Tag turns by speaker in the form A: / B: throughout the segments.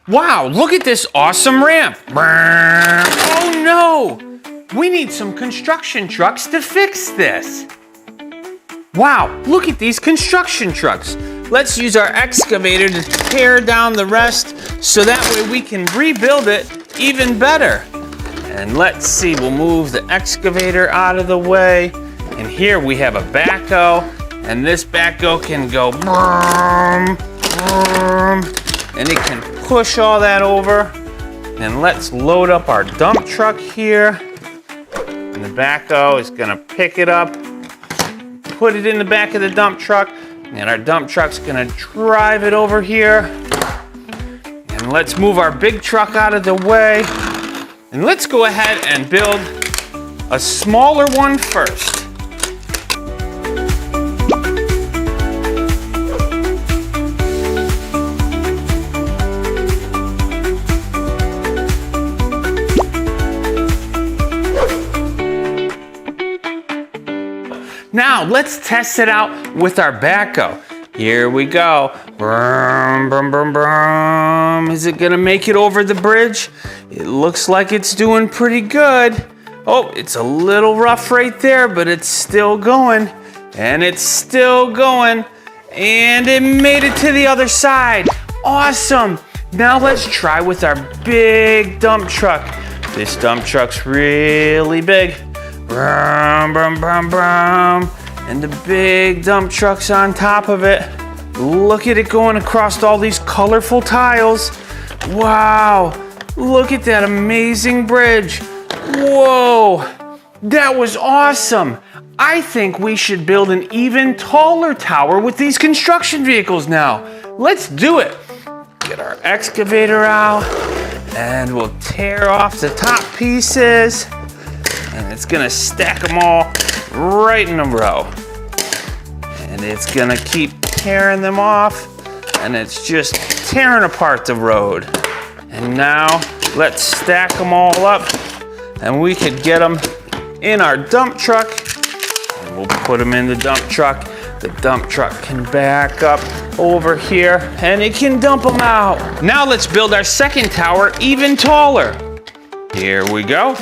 A: Wow, look at this awesome ramp. Oh no! We need some construction trucks to fix this. Wow, look at these construction trucks. Let's use our excavator to tear down the rest so that way we can rebuild it even better. And let's see, we'll move the excavator out of the way. And here we have a backhoe, and this backhoe can go brum, brum, and it can push all that over. And let's load up our dump truck here. And the backhoe is gonna pick it up, put it in the back of the dump truck, and our dump truck's gonna drive it over here. And let's move our big truck out of the way. And let's go ahead and build a smaller one first. Now let's test it out with our backhoe. Here we go. Brum, brum, brum, brum. Is it gonna make it over the bridge? It looks like it's doing pretty good. Oh, it's a little rough right there, but it's still going. And it's still going. And it made it to the other side. Awesome. Now let's try with our big dump truck. This dump truck's really big. Brum, brum, brum, brum. And the big dump truck's on top of it. Look at it going across all these colorful tiles. Wow, look at that amazing bridge. Whoa, that was awesome. I think we should build an even taller tower with these construction vehicles now. Let's do it. Get our excavator out and we'll tear off the top pieces. And it's gonna stack them all right in a row. And it's gonna keep tearing them off, and it's just tearing apart the road. And now let's stack them all up, and we could get them in our dump truck. And we'll put them in the dump truck. The dump truck can back up over here, and it can dump them out. Now let's build our second tower even taller. Here we go.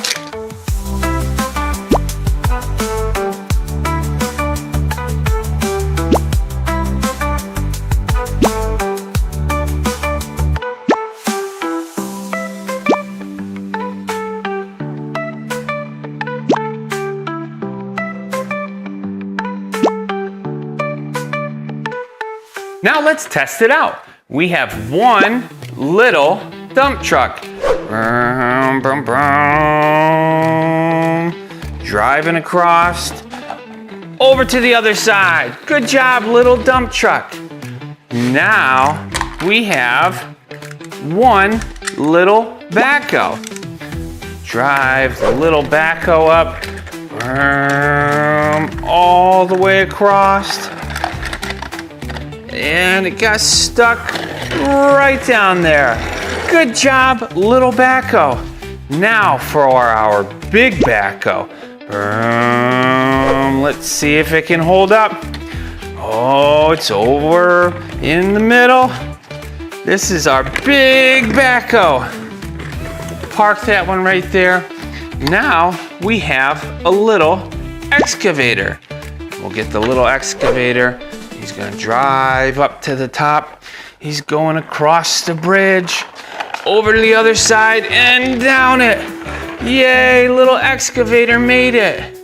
A: Now let's test it out. We have one little dump truck. Brum, brum, brum. Driving across over to the other side. Good job, little dump truck. Now we have one little backhoe. Drive the little backhoe up all the way across. And it got stuck right down there. Good job, little backhoe. Now for our big backhoe. Let's see if it can hold up. Oh, it's over in the middle. This is our big backhoe. Park that one right there. Now we have a little excavator. We'll get the little excavator. He's gonna drive up to the top. He's going across the bridge, over to the other side and down it. Yay, little excavator made it.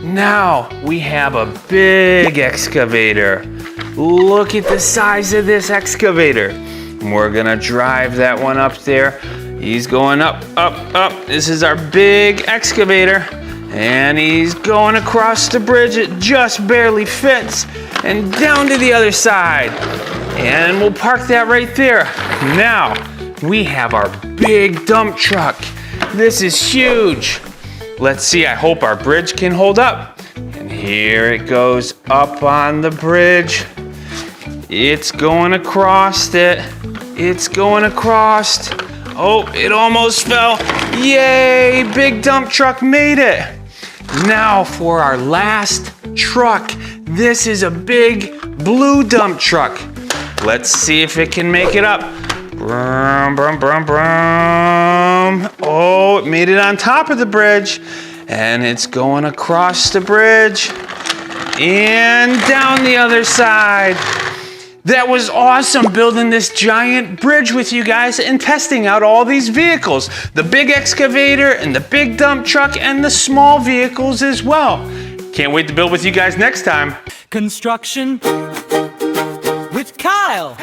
A: Now we have a big excavator. Look at the size of this excavator. We're gonna drive that one up there. He's going up, up, up. This is our big excavator. And he's going across the bridge. It just barely fits. And down to the other side. And we'll park that right there. Now, we have our big dump truck. This is huge. Let's see, I hope our bridge can hold up. And here it goes up on the bridge. It's going across it. It's going across. Oh, it almost fell. Yay, big dump truck made it. Now for our last truck. This is a big blue dump truck. Let's see if it can make it up. Brum, brum, brum, brum. Oh, it made it on top of the bridge. And it's going across the bridge and down the other side. That was awesome building this giant bridge with you guys and testing out all these vehicles. The big excavator and the big dump truck and the small vehicles as well. Can't wait to build with you guys next time.
B: Construction with Kyle.